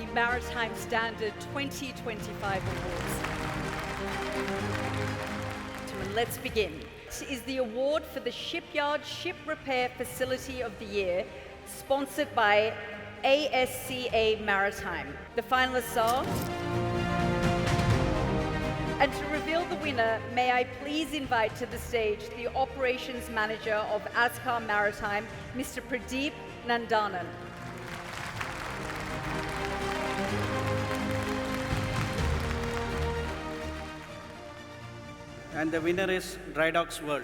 the Maritime Standard 2025 Awards. And let's begin. This is the award for the Shipyard Ship Repair Facility of the Year, sponsored by ASCA Maritime. The finalists are... And to reveal the winner, may I please invite to the stage the Operations Manager of ASCA Maritime, Mr. Pradeep Nandanan. And the winner is Dry Docks World.